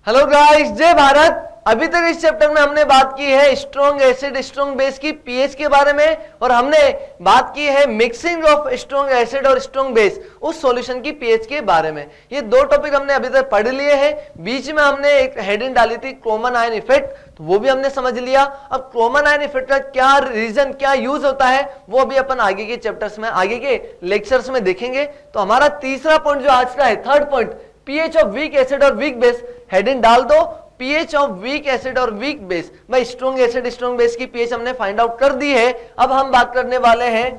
Hello guys, जय भारत। अभी तक इस चैप्टर में हमने बात की है स्ट्रॉन्ग एसिड स्ट्रॉन्ग बेस की पीएच के बारे में, और हमने बात की है मिक्सिंग ऑफ स्ट्रॉन्ग एसिड और स्ट्रॉन्ग बेस उस सॉल्यूशन की पीएच के बारे में। ये दो टॉपिक हमने अभी तक पढ़ लिए हैं। बीच में हमने एक हेडिंग डाली थी कॉमन आयन इफेक्ट, तो वो भी हमने समझ लिया। अब कॉमन आयन इफेक्ट का क्या रीजन, क्या यूज होता है, वो भी अपन आगे के चैप्टर्स में, आगे के लेक्चर्स में देखेंगे। तो हमारा तीसरा पॉइंट जो आज का है, third point, pH of weak acid और वीक बेस। हेडिंग डाल दो, पीएच ऑफ वीक एसिड और वीक बेस। भाई स्ट्रॉन्ग एसिड स्ट्रॉन्ग बेस की पीएच हमने फाइंड आउट कर दी है। अब हम बात करने वाले हैं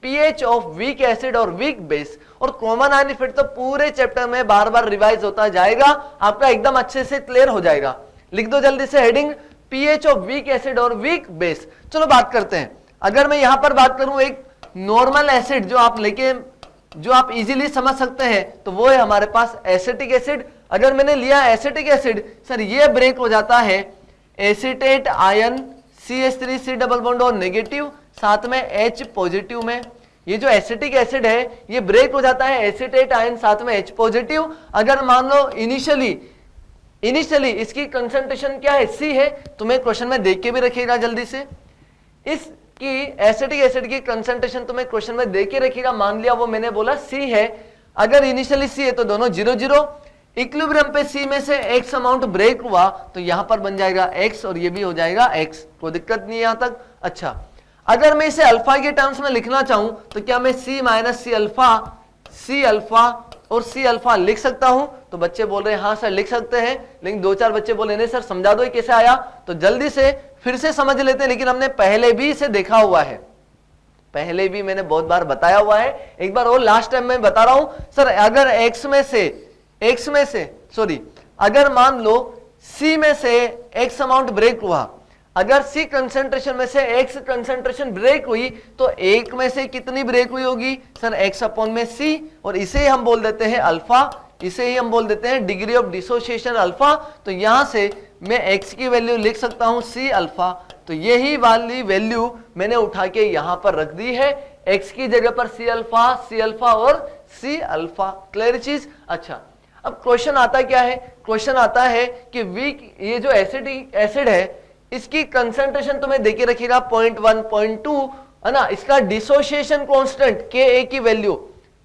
पीएच ऑफ वीक एसिड और वीक बेस। और कॉमन आयन इफेक्ट तो पूरे चैप्टर में बार बार रिवाइज होता जाएगा, आपका एकदम अच्छे से क्लियर हो जाएगा। लिख दो जल्दी से heading, pH of weak acid और वीक बेस। चलो बात करते हैं। अगर मैं यहां पर बात करूं एक नॉर्मल एसिड जो आप इजीली समझ सकते हैं, तो वो है हमारे पास एसिटिक एसिड। अगर मैंने लिया एसिटिक एसिड, सर ये ब्रेक हो जाता है acetate ion CH3 double bond और नेगेटिव, साथ में H पॉजिटिव में। ये जो एसिटिक एसिड है ये ब्रेक हो जाता है एसिटेट आयन साथ में H पॉजिटिव। अगर मान लो इनिशियली इसकी कंसंट्रेशन क्या है, C है। तुम्हें क्वेश्चन में देख के भी रखिएगा जल्दी से, इसकी एसिटिक एसिड की कंसंट्रेशन तुम्हें क्वेश्चन में देख के रखिएगा। मान लिया वो मैंने बोला C है, अगर इनिशियली C है तो दोनों 0-0। इक्विलिब्रियम पे C में से X अमाउंट ब्रेक हुआ तो यहां पर बन जाएगा X और ये भी हो जाएगा X, कोई दिक्कत नहीं है यहां तक। अच्छा, अगर मैं इसे अल्फा के टर्म्स में लिखना चाहूं तो क्या मैं C माइनस C अल्फा और C अल्फा लिख सकता हूं? तो बच्चे बोल रहे हैं हाँ सर लिख सकते हैं, लेकिन 2-4 बच्चे बोले नहीं सर समझा दो ये कैसे आया। तो जल्दी से फिर से समझ लेते हैं, लेकिन हमने पहले भी इसे देखा हुआ है, पहले भी मैंने बहुत बार बताया हुआ है। एक बार और लास्ट टाइम मैं बता रहा हूं सर, अगर अगर मान लो C में से X अमाउंट ब्रेक हुआ, अगर C कंसंट्रेशन में से X कंसंट्रेशन ब्रेक हुई तो एक में से कितनी ब्रेक हुई होगी सर, X अपॉन में C, और इसे ही हम बोल देते हैं अल्फा, इसे ही हम बोल देते हैं डिग्री ऑफ डिसोसिएशन अल्फा। तो यहां से मैं X की वैल्यू लिख सकता हूं C अल्फा। तो यही वाली वैल्यू मैंने उठा के यहां पर रख दी है, X की जगह पर C अल्फा और C अल्फा। क्लियर चीज? अच्छा, अब क्वेश्चन आता क्या है, क्वेश्चन आता है कि वीक ये जो एसिड है इसकी कंसंट्रेशन तुम्हें देके रखिएगा 0.1 0.2 है ना। इसका डिसोसिएशन कांस्टेंट Ka की वैल्यू,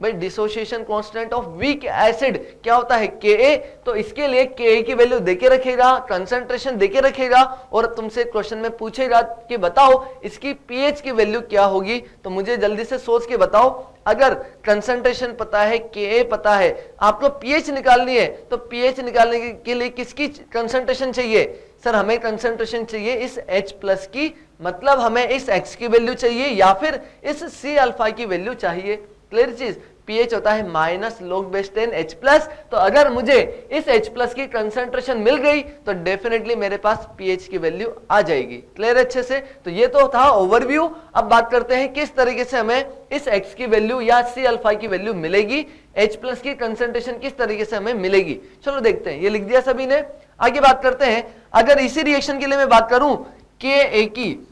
भाई dissociation constant of weak acid क्या होता है Ka, तो इसके लिए Ka की वैल्यू देके रखेगा, कंसंट्रेशन देके रखेगा, और तुमसे क्वेश्चन में पूछेगा कि बताओ इसकी पीएच की वैल्यू क्या होगी। तो मुझे जल्दी से सोच के बताओ, अगर कंसंट्रेशन पता है, Ka पता है, आपको पीएच निकालनी है, तो पीएच निकालने के लिए किसकी कंसंट्रेशन चाहिए सर, हमें कंसंट्रेशन चाहिए इस H प्लस की, मतलब हमें इस X की वैल्यू चाहिए या फिर इस C अल्फा की वैल्यू चाहिए। क्लियर चीज? पीएच होता है minus log base 10 H plus. तो अगर मुझे इस H प्लस की कंसंट्रेशन मिल गई तो डेफिनेटली मेरे पास पीएच की वैल्यू आ जाएगी। क्लियर अच्छे से? तो ये तो था ओवरव्यू। अब बात करते हैं किस तरीके से हमें इस X की वैल्यू या C अल्फा की वैल्यू मिलेगी, H प्लस की कंसंट्रेशन किस तरीके से हमें मिलेगी। चलो देखते हैं, ये लिख दिया सभी ने। आगे बात करते हैं, अगर इसी रिएक्शन के लिए मैं बात करूं Ka की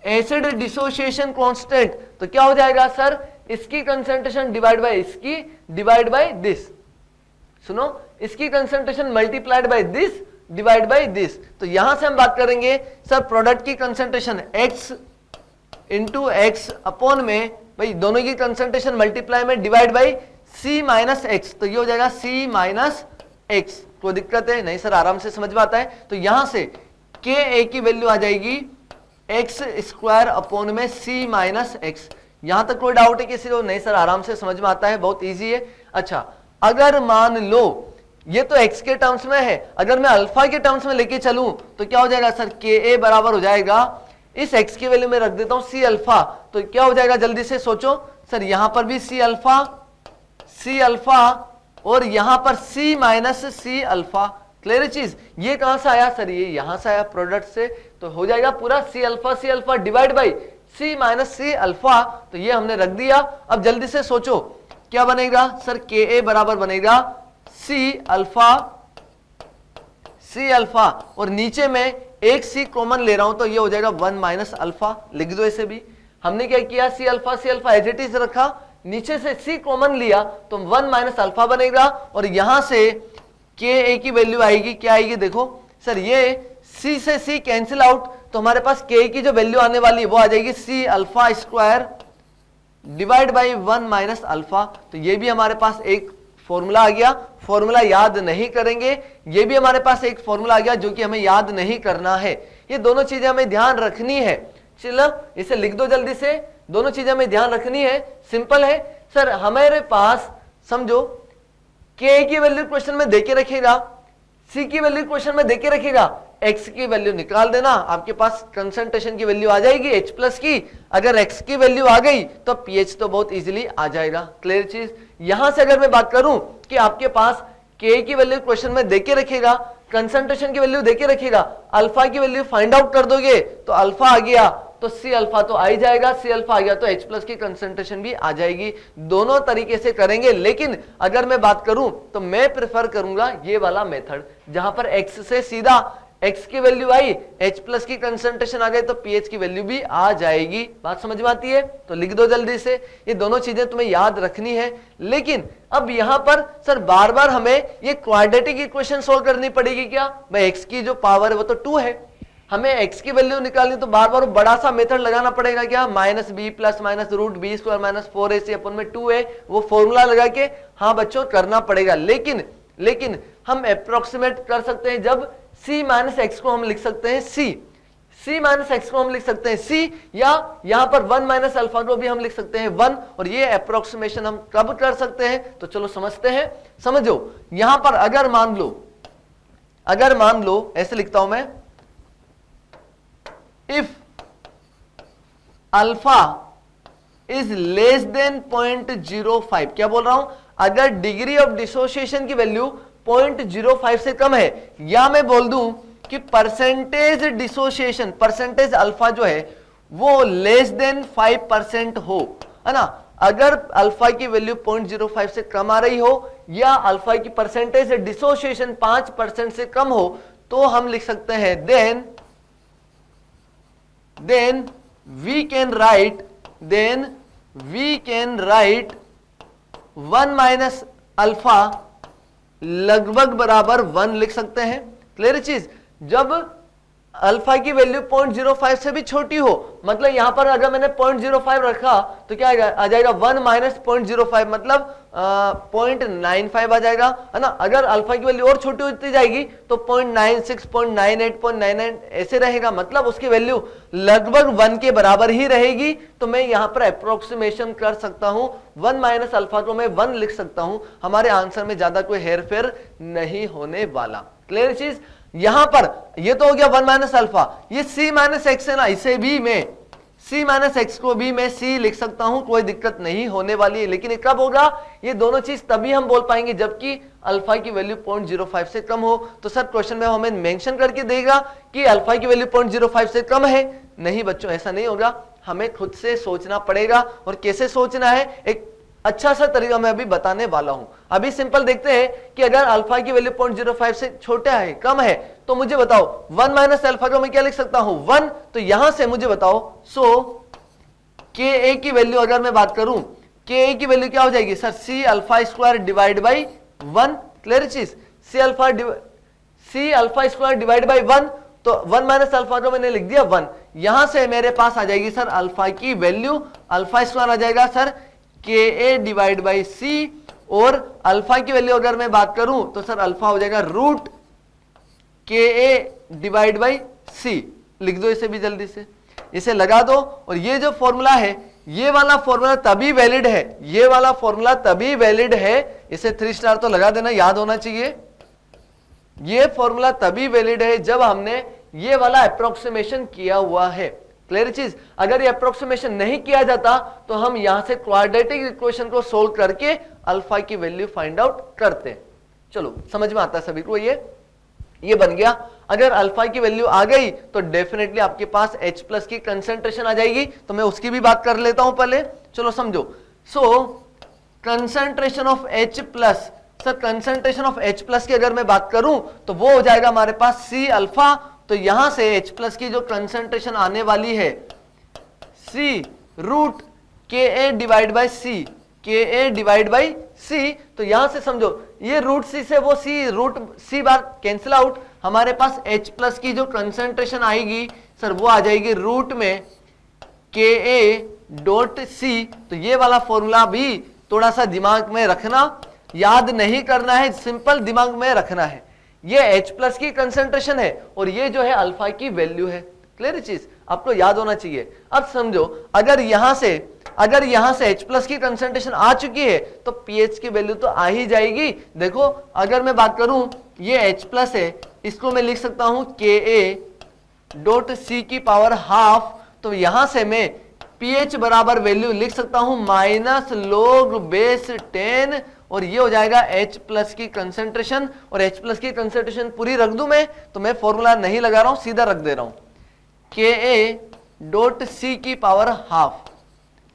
एसिड डिसोसिएशन कांस्टेंट, तो क्या हो जाएगा सर, इसकी कंसंट्रेशन डिवाइड बाय इसकी डिवाइड बाय दिस। सुनो, इसकी concentration multiplied by this divide by this. तो यहां से हम बात करेंगे सर प्रोडक्ट की concentration X into X upon में, भाई दोनों की कंसंट्रेशन मल्टीप्लाई में divide by C minus X। तो ये हो जाएगा C माइनस X। कोई दिक्कत है? नहीं सर आराम से समझ में आता है। तो यहां से Ka की वैल्यू आ जाएगी X स्क्वायर अपॉन में C माइनस X। यहां तक कोई डाउट है किसी को? नहीं सर आराम से समझ में आता है, बहुत इजी है। अच्छा, अगर मान लो ये तो X के टर्म्स में है, अगर मैं अल्फा के टर्म्स में लेके चलूं तो क्या हो जाएगा सर, Ka बराबर हो जाएगा, इस X की वैल्यू में रख देता हूं C अल्फा। तो क्या हो जाएगा जल्दी से सोचो सर, यहां पर भी C अल्फा और यहां पर C minus C alpha. Clear चीज? ये कहां से आया सर, ये यहां से आया प्रोडक्ट से। तो हो जाएगा पूरा C alpha divide by C minus C alpha. तो ये हमने रख दिया। अब जल्दी से सोचो क्या बनेगा सर, Ka बराबर बनेगा C अल्फा और नीचे में एक C कॉमन ले रहा हूं तो ये हो जाएगा 1 माइनस अल्फा। लिख दो इसे भी। हमने क्या किया, C alpha as it is रखा, नीचे से C कॉमन लिया तो 1 माइनस अल्फा बनेगा, और यहां से के ए की वैल्यू आएगी, क्या आएगी देखो सर, ये सी से सी कैंसिल आउट, तो हमारे पास के की जो वैल्यू आने वाली है वो आ जाएगी C alpha square divide by 1 minus alpha. तो ये भी हमारे पास एक फॉर्मूला आ गया, फॉर्मूला याद नहीं करेंगे, ये भी हमारे पास एक फॉर्मूला आ गया जो कि हमें याद नहीं करना है। ये दोनों चीजें हमें ध्यान रखनी है, चलो इसे लिख दो जल्दी से, दोनों चीजें हमें ध्यान रखनी है, सिंपल है सर। हमारे पास समझो के की वैल्यू क्वेश्चन में देके रखेगा, सी की वैल्यू क्वेश्चन में देके रखेगा, एक्स की वैल्यू निकाल देना, आपके पास कंसंट्रेशन की वैल्यू आ जाएगी H प्लस की। अगर एक्स की वैल्यू आ गई तो पीएच तो बहुत इजीली आ जाएगा। क्लियर चीज। यहां से अगर मैं बात करूं कि आपके पास के की वैल्यू क्वेश्चन में देके रखेगा, कंसंट्रेशन की वैल्यू देके रखेगा, अल्फा की वैल्यू फाइंड आउट कर दोगे तो अल्फा आ गया तो सी अल्फा तो आ ही जाएगा, सी अल्फा आ गया तो H प्लस की कंसंट्रेशन भी आ जाएगी। दोनों तरीके से करेंगे, लेकिन अगर मैं बात करूं तो मैं प्रेफर करूंगा ये वाला मेथड, जहां पर एक्स से सीधा एक्स की वैल्यू आई, H प्लस की कंसंट्रेशन आ गई तो पीएच की वैल्यू भी आ जाएगी। बात समझ में आती है तो लिख दो जल्दी से, ये दोनों चीजें तुम्हें याद रखनी है। लेकिन अब यहां पर सर बार बार हमें ये क्वाड्रेटिक इक्वेशन सोल्व करनी पड़ेगी क्या? भाई एक्स की जो पावर है वो तो 2 है, हमें एक्स की वैल्यू निकालनी तो बार बार बड़ा सा मेथड लगाना पड़ेगा क्या? Minus B plus minus root B square minus 4ac अपन में 2 है, वो फॉर्मूला लगा के हाँ बच्चों करना पड़ेगा। लेकिन हम अप्रोक्सीमेट कर सकते हैं, जब c माइनस एक्स को हम लिख सकते हैं c माइनस एक्स को हम लिख सकते हैं c, या यहां पर 1 माइनस अल्फा को भी हम लिख सकते हैं 1। और ये अप्रोक्सीमेशन हम कब कर सकते हैं तो चलो समझते हैं। समझो यहां पर अगर मान लो ऐसे लिखता हूं मैं, if alpha is less than 0.05, क्या बोल रहा हूं, अगर डिग्री ऑफ डिसोसिएशन की वैल्यू 0.05 से कम है, या मैं बोल दूं कि परसेंटेज डिसोसिएशन, परसेंटेज अल्फा जो है वो लेस देन 5% हो, है ना। अगर अल्फा की वैल्यू 0.05 से कम आ रही हो या अल्फा की परसेंटेज डिसोसिएशन 5% से कम हो, तो हम लिख सकते हैं then we can write 1 minus alpha लगभग बराबर 1 लिख सकते हैं। क्लियर चीज। जब अल्फा की वैल्यू 0.05 से भी छोटी हो, मतलब यहां पर अगर मैंने 0.05 रखा तो क्या आ जाएगा 1 माइनस 0.05, मतलब 0.95 आ जाएगा, है ना। अगर अल्फा की वैल्यू और छोटी होती जाएगी तो 0.96, 0.98, 0.99 ऐसे रहेगा, मतलब उसकी वैल्यू लगभग 1 के बराबर ही रहेगी। तो मैं यहां पर अप्रोक्सीमेशन कर सकता हूं, 1 माइनस अल्फा को मैं 1 लिख सकता हूं, हमारे आंसर में ज्यादा कोई हेरफेर नहीं होने वाला। क्लियर चीज। यहां पर ये तो हो गया 1 माइनस अल्फा, ये c माइनस एक्स है ना, इसे भी मैं c माइनस एक्स को भी मैं c लिख सकता हूं, कोई दिक्कत नहीं होने वाली है। लेकिन कब होगा ये दोनों चीज, तभी हम बोल पाएंगे जबकि अल्फा की वैल्यू 0.05 से कम हो। तो सर क्वेश्चन में हमें मेंशन करके देगा कि अल्फा की वैल्यू 0.05 से कम है। नहीं बच्चों ऐसा नहीं होगा, हमें खुद से सोचना पड़ेगा। और कैसे सोचना है एक अच्छा सा तरीका मैं अभी बताने वाला हूं। अभी सिंपल देखते हैं कि अगर अल्फा की वैल्यू 0.05 से छोटा है, कम है, तो मुझे बताओ 1 माइनस अल्फा को मैं क्या लिख सकता हूं 1। तो यहां से मुझे बताओ, सो के ए की वैल्यू अगर मैं बात करूं, के ए की वैल्यू क्या हो जाएगी sir, C alpha square divide by 1। Clear चीज। C alpha square divide by 1, तो 1 माइनस अल्फा को मैंने लिख दिया 1। यहां से मेरे पास आ जाएगी सर अल्फा की वैल्यू, अल्फा स्क्वायर आ जाएगा सर के ए डिवाइड बाई सी, और अल्फा की वैल्यू अगर मैं बात करूं तो सर अल्फा हो जाएगा root K A divide by सी। लिख दो इसे भी जल्दी से, इसे लगा दो। और ये जो फॉर्मूला है, ये वाला फॉर्मूला तभी वैलिड है, ये वाला फॉर्मूला तभी वैलिड है, इसे 3 स्टार तो लगा देना, याद होना चाहिए। ये फॉर्मूला तभी वैलिड है जब हमने ये वाला अप्रोक्सीमेशन किया हुआ है। क्लियर चीज। अगर ये अप्रोक्सीमेशन नहीं किया जाता तो हम यहां से क्वाड्रेटिक इक्वेशन को सोल्व करके अल्फा की वैल्यू फाइंड आउट करते। चलो समझ में आता है सभी को, ये बन गया। अगर अल्फा की वैल्यू आ गई तो डेफिनेटली आपके पास H प्लस की कंसंट्रेशन आ जाएगी, तो मैं उसकी भी बात कर लेता हूं पहले। चलो समझो। So concentration of H plus, sir concentration of H plus की अगर मैं बात करूं तो वो हो जाएगा हमारे पास C अल्फा। तो यहां से H प्लस की जो कंसंट्रेशन आने वाली है C root K A divide by C, KA divide by C। तो यहां से समझो ये रूट C से वो C रूट C बार कैंसिल आउट, हमारे पास H प्लस की जो कंसंट्रेशन आएगी सर वो आ जाएगी रूट में KA डॉट C। तो ये वाला फॉर्मूला भी थोड़ा सा दिमाग में रखना, याद नहीं करना है, सिंपल दिमाग में रखना है। ये H प्लस की कंसंट्रेशन है और ये जो है अल्फा की वैल्यू है। क्लियर चीज आपको याद होना चाहिए। अब समझो अगर यहां से H प्लस की कंसंट्रेशन आ चुकी है तो pH की वैल्यू तो आ ही जाएगी। देखो अगर मैं बात करूं ये H प्लस है, इसको मैं लिख सकता हूं KA डॉट C की पावर हाफ। तो यहां से मैं pH बराबर वैल्यू लिख सकता हूं माइनस log बेस 10 और ये हो जाएगा H प्लस की कंसंट्रेशन। और H प्लस की कंसंट्रेशन पूरी रख दूं मैं, तो मैं फॉर्मूला नहीं लगा रहा हूं, सीधा रख दे रहा हूं KA डॉट C की पावर हाफ।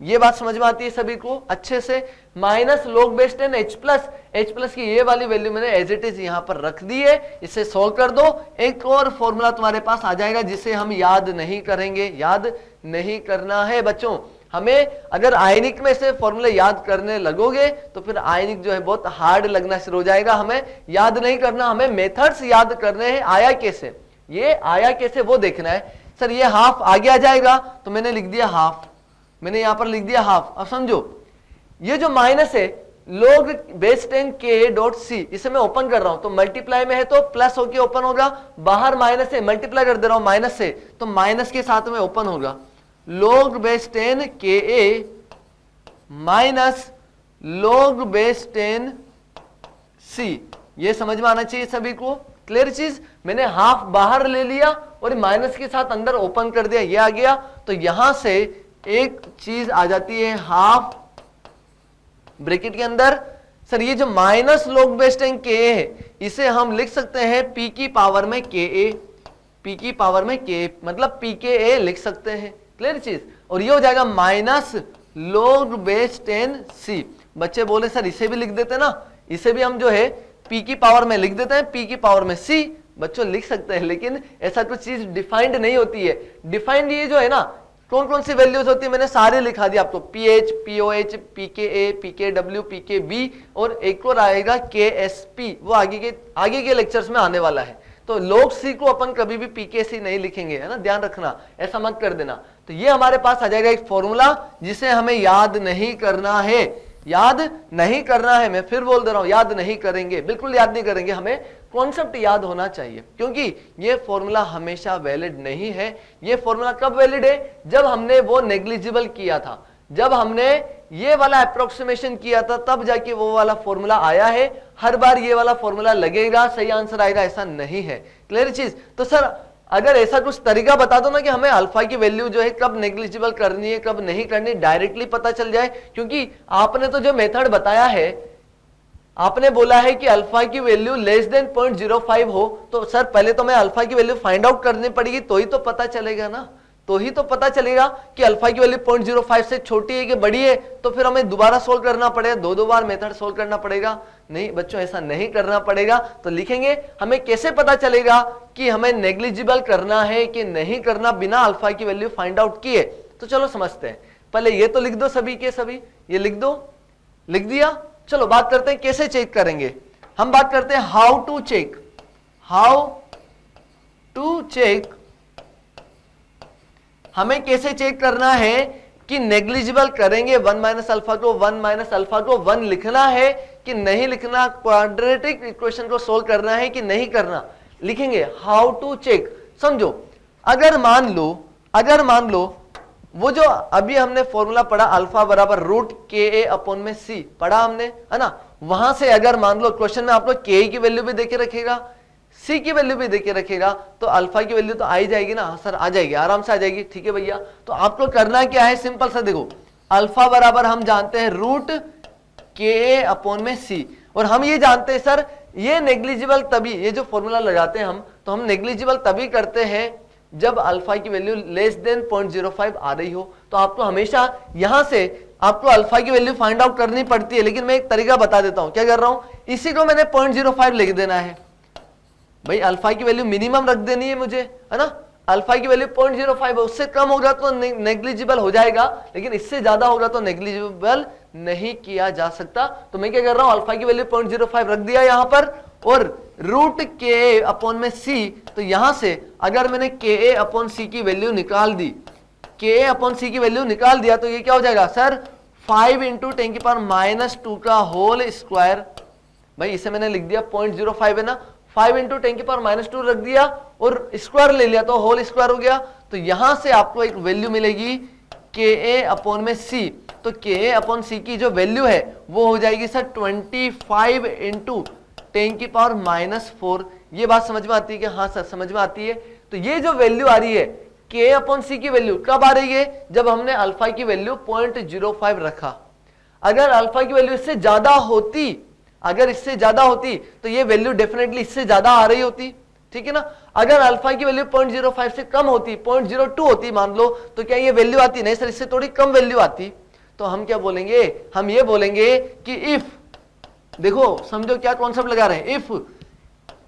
ये बात समझ में आती है सभी को अच्छे से। Minus log base 10 H plus की ये वाली वैल्यू मैंने एज इट इज यहां पर रख दी है। इसे सोल्व कर दो, एक और फॉर्मूला तुम्हारे पास आ जाएगा जिसे हम याद नहीं करेंगे। याद नहीं करना है बच्चों हमें। अगर आयनिक में से फॉर्मूले याद करने लगोगे तो फिर आयनिक जो है बहुत हार्ड लगना शुरू हो जाएगा। हमें याद नहीं करना, हमें मेथड्स याद करने हैं। आया कैसे, ये आया कैसे वो देखना है। सर ये हाफ आगे आ जाएगा तो मैंने लिख दिया हाफ, मैंने यहां पर लिख दिया हाफ। अब समझो ये जो माइनस है log base 10 KA dot C, इसे मैं ओपन कर रहा हूं तो मल्टीप्लाई में है तो प्लस होके ओपन होगा, बाहर माइनस है मल्टीप्लाई कर दे रहा हूं माइनस से तो माइनस के साथ में ओपन होगा। log base 10 KA minus log base 10 C, ये समझ में आना चाहिए सभी को। क्लियर चीज, मैंने हाफ बाहर ले लिया और माइनस के साथ अंदर ओपन कर दिया, ये आ गया। तो यहां से एक चीज आ जाती है हाफ ब्रैकेट के अंदर। सर ये जो माइनस log बेस 10 KA है इसे हम लिख सकते हैं P की पावर में KA, P की पावर में KA मतलब PKA लिख सकते हैं। क्लियर चीज, और ये हो जाएगा माइनस log बेस 10 C। बच्चे बोले सर इसे भी लिख देते ना, इसे भी हम जो है P की पावर में लिख देते हैं, P की पावर में C। बच्चों लिख सकते हैं लेकिन ऐसा कुछ चीज डिफाइंड नहीं होती है। डिफाइंड ये जो है ना कौन कौन सी वैल्यूज होती है मैंने सारे लिखा दिया आपको, pH, pOH, pKa, pKw, pKb और एक और आएगा KSP, वो आगे के लेक्चर्स में आने वाला है। तो log C को अपन कभी भी pKc नहीं लिखेंगे, है ना, ध्यान रखना, ऐसा मत कर देना। तो ये हमारे पास आ जाएगा एक फॉर्मूला जिसे हमें याद नहीं करना है। याद नहीं करना है, मैं फिर बोल दे रहा हूं, याद नहीं करेंगे, बिल्कुल याद नहीं करेंगे। हमें कॉन्सेप्ट याद होना चाहिए क्योंकि ये फॉर्मूला हमेशा वैलिड नहीं है। ये फॉर्मूला कब वैलिड है, जब हमने वो नेग्लिजिबल किया था, जब हमने ये वाला अप्रोक्सीमेशन किया था तब जाके वो वाला फॉर्मूला आया है। हर बार ये वाला फॉर्मूला लगेगा सही आंसर आएगा ऐसा नहीं है। क्लियर चीज, तो सर अगर ऐसा कुछ तरीका बता दो ना कि हमें अल्फा की वैल्यू जो है कब नेग्लिजिबल करनी है कब नहीं करनी, डायरेक्टली पता चल जाए। क्योंकि आपने तो जो मेथड बताया है, आपने बोला है कि अल्फा की वैल्यू लेस देन 0.05 हो, तो सर पहले तो मैं अल्फा की वैल्यू फाइंड आउट करनी पड़ेगी तो ही तो पता चलेगा ना, तो ही तो पता चलेगा कि अल्फा की वैल्यू 0.05 से छोटी है कि बड़ी है। तो फिर हमें दोबारा सोल्व करना पड़ेगा, दो बार मेथड सोल्व करना पड़ेगा। नहीं बच्चों ऐसा नहीं करना पड़ेगा। तो लिखेंगे हमें कैसे पता चलेगा कि हमें नेग्लिजिबल करना है कि नहीं करना बिना अल्फा की वैल्यू फाइंड आउट किए। तो चलो समझते हैं, पहले ये तो लिख दो सभी के सभी, ये लिख दो, लिख दिया। चलो बात करते हैं कैसे चेक करेंगे। हम बात करते हैं how to check, how to check. हमें कैसे चेक करना है कि नेग्लिजिबल करेंगे 1 माइनस अल्फा को, 1 माइनस अल्फा को 1 लिखना है कि नहीं लिखना, क्वाड्रेटिक इक्वेशन को सोल्व करना है कि नहीं करना, लिखेंगे हाउ टू चेक। समझो अगर मान लो वो जो अभी हमने फॉर्मूला पढ़ा अल्फा बराबर रूट KA अपॉन में C पढ़ा हमने, है ना, वहां से अगर मान लो क्वेश्चन में आप लोग KA की वैल्यू भी देके रखेगा, C की वैल्यू भी देके रखेगा, तो अल्फा की वैल्यू तो आ ही जाएगी ना। सर आ जाएगी, आराम से आ जाएगी, ठीक है भैया। तो आपको करना क्या है, सिंपल सा देखो, अल्फा बराबर हम जानते हैं रूट KA अपॉन में C, और हम ये जानते हैं सर ये नेग्लिजिबल तभी, ये जो फॉर्मूला लगाते हैं हम, तो हम नेग्लिजिबल तभी करते हैं जब अल्फा की वैल्यू लेस देन 0.05 आ रही हो। तो आपको हमेशा यहां से आपको अल्फा की वैल्यू फाइंड आउट करनी पड़ती है, लेकिन मैं एक तरीका बता देता हूं। क्या कर रहा हूं, इसी को मैंने 0.05 लिख देना है भाई, अल्फा की वैल्यू मिनिमम रख देनी है मुझे, है ना। अल्फा की वैल्यू 0.05 है, उससे कम होगा तो नेग्लिजिबल हो जाएगा, लेकिन इससे ज्यादा होगा तो नेग्लिजिबल नहीं किया जा सकता। तो मैं क्या कर रहा हूं, अल्फा की वैल्यू 0.05 रख दिया यहां पर, और रूट के अपॉन में सी, तो यहां से अगर मैंने के ए अपॉन सी की वैल्यू निकाल दी, के ए अपॉन सी की वैल्यू निकाल दिया, तो ये क्या हो जाएगा सर 5 इंटू 10⁻² का होल स्क्वायर। भाई इसे मैंने लिख दिया 0.05 है ना, 5 इंटू 10⁻² रख दिया और स्क्वायर ले लिया तो होल स्क्वायर हो गया। तो यहां से आपको एक वैल्यू मिलेगी के ए अपॉन में सी, तो के ए अपॉन सी की जो वैल्यू है वो हो जाएगी सर 25 इंटू 10⁻⁴। ये बात समझ में आती है कि हाँ सर समझ में आती है। तो ये जो वैल्यू आ रही है के ए अपॉन सी की वैल्यू कब आ रही है, जब हमने अल्फा की वैल्यू 0.05 रखा। अगर अल्फा की वैल्यू इससे ज्यादा होती, अगर इससे ज्यादा होती तो ये वैल्यू डेफिनेटली इससे ज्यादा आ रही होती, ठीक है ना। अगर अल्फा की वैल्यू 0.05 से कम होती, 0.02 होती मान लो, तो क्या ये वैल्यू आती, नहीं सर इससे थोड़ी कम वैल्यू आती। तो हम क्या बोलेंगे, हम ये बोलेंगे कि इफ, देखो समझो क्या कॉन्सेप्ट लगा रहे हैं, इफ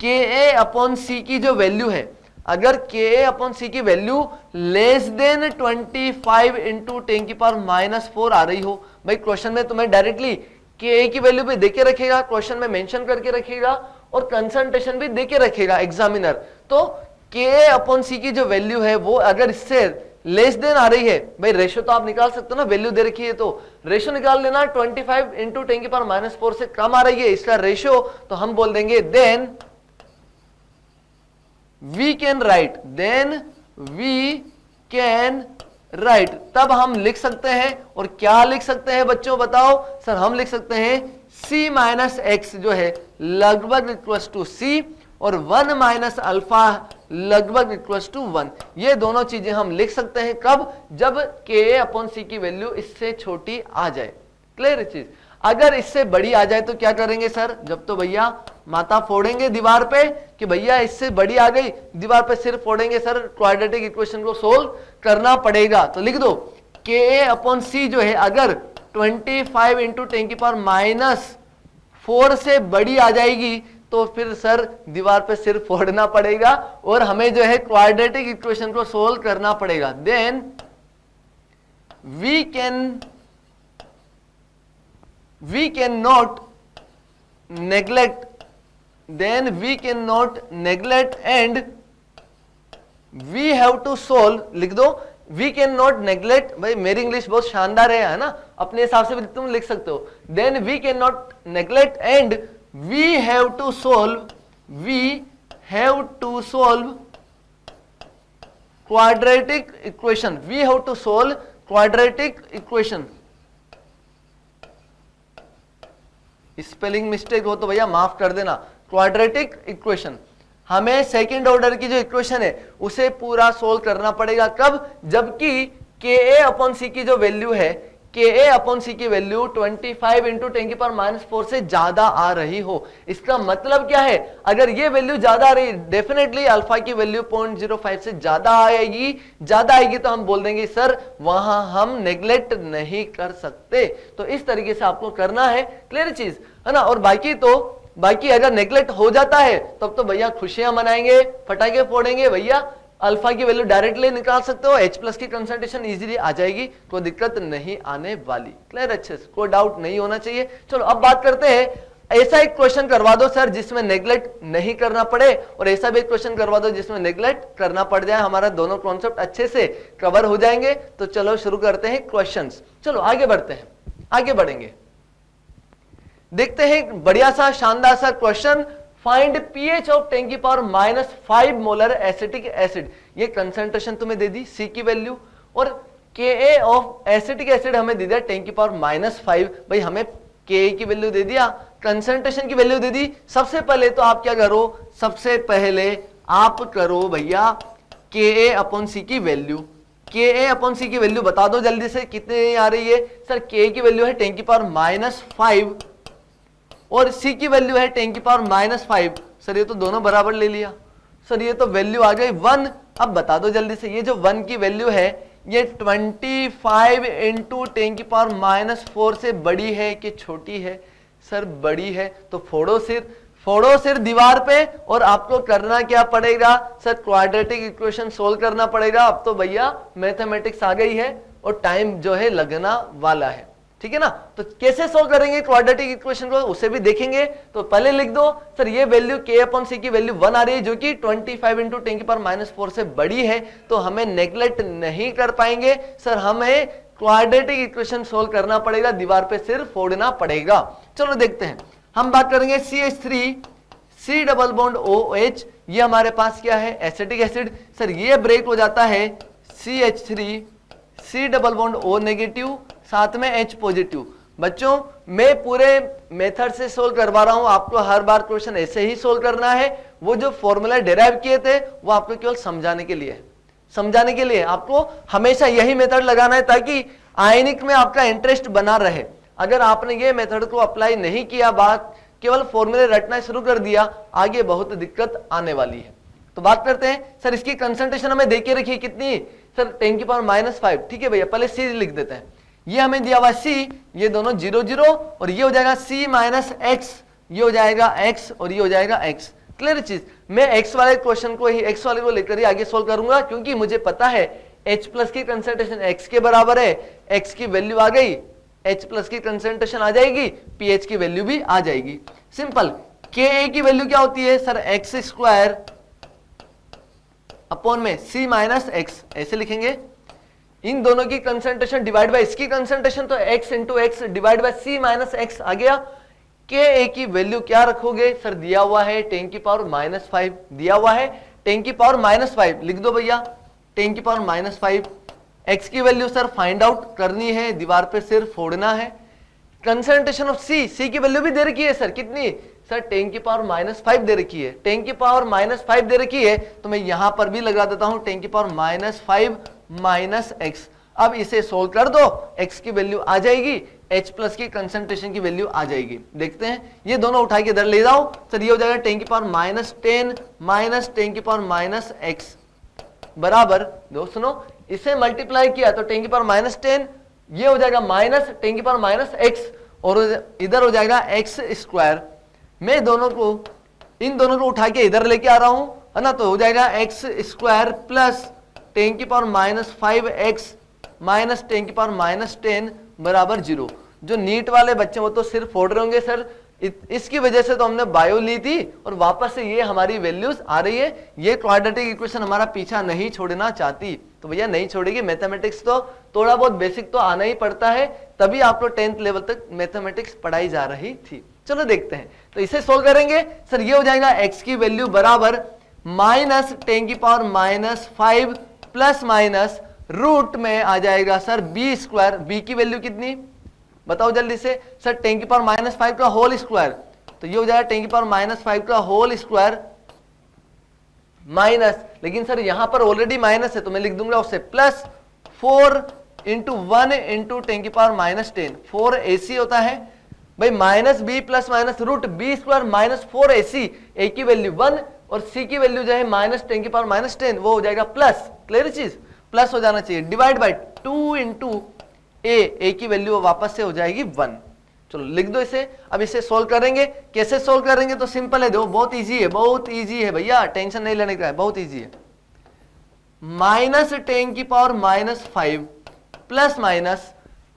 के ए अपॉन सी की जो वैल्यू है, अगर के ए अपॉन सी की वैल्यू लेस देन 25 इंटू 10⁻⁴ आ रही हो। भाई क्वेश्चन में तुम्हें डायरेक्टली के ए की वैल्यू भी देके रखेगा, क्वेश्चन में मेंशन करके रखेगा, और कंसंट्रेशन भी देके रखेगा एग्जामिनर। तो के ए अपॉन सी की जो वैल्यू है वो अगर इससे लेस देन आ रही है, भाई रेशो तो आप निकाल सकते हो ना, वैल्यू दे रखी है तो रेशो निकाल लेना, 25 इंटू 10⁻⁴ से कम आ रही है इसका रेशो, तो हम बोल देंगे then we can write, then we can write. तब हम लिख सकते हैं, और क्या लिख सकते हैं बच्चों बताओ सर, हम लिख सकते हैं c माइनस एक्स जो है लगभग इक्वल टू सी, और 1 माइनस अल्फा लगभग इक्वल टू 1। ये दोनों चीजें हम लिख सकते हैं कब, जब के ए अपॉन सी की वैल्यू इससे छोटी आ जाए। क्लियर चीज। अगर इससे बड़ी आ जाए तो क्या करेंगे सर, जब तो भैया माथा फोड़ेंगे दीवार पे कि भैया इससे बड़ी आ गई, दीवार पे सिर फोड़ेंगे सर, क्वाड्रेटिक इक्वेशन को सोल्व करना पड़ेगा। तो लिख दो के ए अपॉन सी जो है अगर 25 इंटू 10⁻⁴ से बड़ी आ जाएगी तो फिर सर दीवार पे सिर फोड़ना पड़ेगा और हमें जो है क्वाड्रेटिक इक्वेशन को सोल्व करना पड़ेगा। Then we cannot neglect, then we cannot neglect and we have to solve, लिख दो we cannot neglect। भाई मेरी इंग्लिश बहुत शानदार है ना, अपने हिसाब से भी तुम लिख सकते हो। then we cannot neglect and we have to solve quadratic equation, we have to solve quadratic equation। Spelling mistake हो तो भैया माफ कर देना। क्वाड्रेटिक इक्वेशन, हमें सेकंड ऑर्डर की जो इक्वेशन है उसे पूरा सोल्व करना पड़ेगा कब, जबकि के ए अपॉन सी की जो वैल्यू है, के ए अपॉन सी की वैल्यू 25 इंटू 10⁻⁴ से ज्यादा आ रही हो। इसका मतलब क्या है, अगर ये वैल्यू ज्यादा आ रही, डेफिनेटली अल्फा की वैल्यू 0.05 से ज्यादा आएगी तो हम बोल देंगे सर वहां हम नेग्लेक्ट नहीं कर सकते। तो इस तरीके से आपको करना है, क्लियर चीज है ना। और बाकी अगर नेग्लेक्ट हो जाता है तब तो भैया खुशियां मनाएंगे, पटाखे फोड़ेंगे, भैया अल्फा की वैल्यू डायरेक्टली निकाल सकते हो, H+ की कंसंट्रेशन इजीली आ जाएगी, कोई दिक्कत नहीं आने वाली। क्लियर, अच्छे से, कोई डाउट नहीं होना चाहिए। चलो अब बात करते हैं, ऐसा एक क्वेश्चन करवा दो सर जिसमें नेग्लेक्ट नहीं करना पड़े, और ऐसा भी एक क्वेश्चन करवा दो जिसमें नेग्लेक्ट करना पड़ जाए, हमारा दोनों कॉन्सेप्ट अच्छे से कवर हो जाएंगे। तो चलो शुरू करते हैं क्वेश्चंस। चलो आगे बढ़ते हैं, आगे बढ़ेंगे, देखते हैं बढ़िया सा शानदार सा question. Find pH of 10⁻⁵ molar acetic acid. ये कंसंट्रेशन तुम्हें दे दी सी की वैल्यू, और के ऑफ एसिटिक एसिड हमें दे दिया 10⁻⁵। भाई हमें के की वैल्यू दे दिया, कंसंट्रेशन की वैल्यू दे दी। सबसे पहले तो आप क्या करो, सबसे पहले आप करो भैया के अपॉन सी की वैल्यू, के अपॉन सी की वैल्यू बता दो जल्दी से कितने आ रही है। सर के की वैल्यू है 10⁻⁵ और सी की वैल्यू है 10⁻⁵। सर ये तो दोनों बराबर ले लिया, सर ये तो वैल्यू आ गई 1। अब बता दो जल्दी से, ये जो 1 की वैल्यू है ये 25 इंटू 10⁻⁴ से बड़ी है कि छोटी है। सर बड़ी है, तो फोड़ो सिर, फोड़ो सिर्फ दीवार पे और आपको करना क्या पड़ेगा सर, क्वाड्रेटिक इक्वेशन सोल्व करना पड़ेगा। अब तो भैया मैथमेटिक्स आ गई है और टाइम जो है लगना वाला है, ठीक है ना। तो कैसे सोल्व करेंगे क्वाड्रेटिक इक्वेशन को उसे भी देखेंगे। तो पहले लिख दो सर ये वैल्यू k/c की वैल्यू 1 आ रही है जो कि 25 इंटू 10⁻⁴ से बड़ी है, तो हमें नेग्लेक्ट नहीं कर पाएंगे सर, हमें क्वाड्रेटिक इक्वेशन सोल्व करना पड़ेगा, दीवार पे सिर्फ फोड़ना पड़ेगा। चलो देखते हैं, हम बात करेंगे CH3 C double bond OH, ये हमारे पास क्या है एसिटिक एसिड। सर ये ब्रेक हो जाता है CH3 C double bond O negative साथ में H पॉजिटिव। बच्चों मैं पूरे मेथड से सोल्व करवा रहा हूं, आपको हर बार क्वेश्चन ऐसे ही सोल्व करना है। वो जो फॉर्मूला डेराइव किए थे वो आपको केवल समझाने के लिए, समझाने के लिए आपको हमेशा यही मेथड लगाना है ताकि आयनिक में आपका इंटरेस्ट बना रहे। अगर आपने ये मेथड को अप्लाई नहीं किया, बात केवल फॉर्मूले रटना शुरू कर दिया, आगे बहुत दिक्कत आने वाली है। तो बात करते हैं सर, इसकी कंसंट्रेशन हमें देके रखी कितनी सर 10⁻⁵, ठीक है भैया। पहले C लिख देते हैं, ये हमें दिया हुआ C, ये दोनों 0 0 और ये हो जाएगा C माइनस x, ये हो जाएगा x और ये हो जाएगा x। क्लियर चीज, मैं x वाले क्वेश्चन को ही x वाले को लेकर ही आगे सोल्व करूंगा, क्योंकि मुझे पता है H प्लस की कंसंट्रेशन x के बराबर है, x की वैल्यू आ गई, H प्लस की कंसंट्रेशन आ जाएगी, pH की वैल्यू भी आ जाएगी। सिंपल, Ka की वैल्यू क्या होती है सर x² अपॉन में C माइनस x, ऐसे लिखेंगे। इन दोनों की कंसंट्रेशन डिवाइड बाय इसकी कंसंट्रेशन, तो x into x divide by C minus x आ गया। Ka की वैल्यू क्या रखोगे सर, दिया हुआ है 10⁻⁵, दिया हुआ है 10⁻⁵, लिख दो भैया 10⁻⁵। x की वैल्यू सर फाइंड आउट करनी है, दीवार पे सिर्फ फोड़ना है। कंसंट्रेशन ऑफ C की वैल्यू भी दे रखी है सर, कितनी सर 10⁻⁵ दे रखी है, 10⁻⁵ दे रखी है, तो मैं यहां पर भी लगा देता हूं 10⁻⁵ माइनस x। अब इसे सोल्व कर दो, x की वैल्यू आ जाएगी, H प्लस की कंसंट्रेशन की वैल्यू आ जाएगी। देखते हैं, ये दोनों उठा के इधर ले जाओ सर, ये हो जाएगा 10⁻10 माइनस 10⁻x बराबर, दोस्तों इसे मल्टीप्लाई किया तो 10⁻10, ये हो जाएगा माइनस 10⁻x और इधर हो जाएगा x²। मैं दोनों को, इन दोनों को उठा के इधर लेके आ रहा हूं, है ना, तो हो जाएगा x² प्लस 10⁻⁵x माइनस 10⁻10 बराबर 0। जो नीट वाले बच्चे वो तो सिर्फ फोड़ रहे होंगे सर, इसकी वजह से तो हमने बायो ली थी और वापस से ये हमारी वैल्यूज आ रही है। ये क्वाड्रेटिक इक्वेशन हमारा पीछा नहीं छोड़ना चाहती, तो भैया नहीं छोड़ेगी। मैथमेटिक्स तो थोड़ा बहुत बेसिक तो आना ही पड़ता है, तभी आपको 10th लेवल तक मैथमेटिक्स पढ़ाई जा रही थी। चलो देखते हैं, तो इसे सोल्व करेंगे सर, ये हो जाएगा x की वैल्यू बराबर माइनस 10⁻⁵ प्लस माइनस रूट में आ जाएगा सर b²। b की वैल्यू कितनी बताओ जल्दी से सर, 10⁻⁵ का होल स्क्वायर, तो ये हो जाएगा 10⁻⁵ का होल स्क्वायर माइनस, लेकिन सर यहां पर ऑलरेडी माइनस है तो मैं लिख दूंगा उससे प्लस 4 इंटू 1 इंटू 10⁻10, 4ac होता है भाई, minus b plus minus root b² minus 4ac। a की वैल्यू 1 और c की वैल्यू जो है माइनस 10⁻10, वो हो जाएगा प्लस, क्लियर चीज, प्लस हो जाना चाहिए, डिवाइड बाय 2 इंटू a की वैल्यू वापस से हो जाएगी 1। चलो लिख दो इसे। अब इसे सोल्व करेंगे, कैसे सोल्व करेंगे तो सिंपल है, देखो बहुत इजी है, बहुत इजी है भैया, टेंशन नहीं लेने का है, बहुत इजी है। माइनस 10⁻⁵ प्लस माइनस,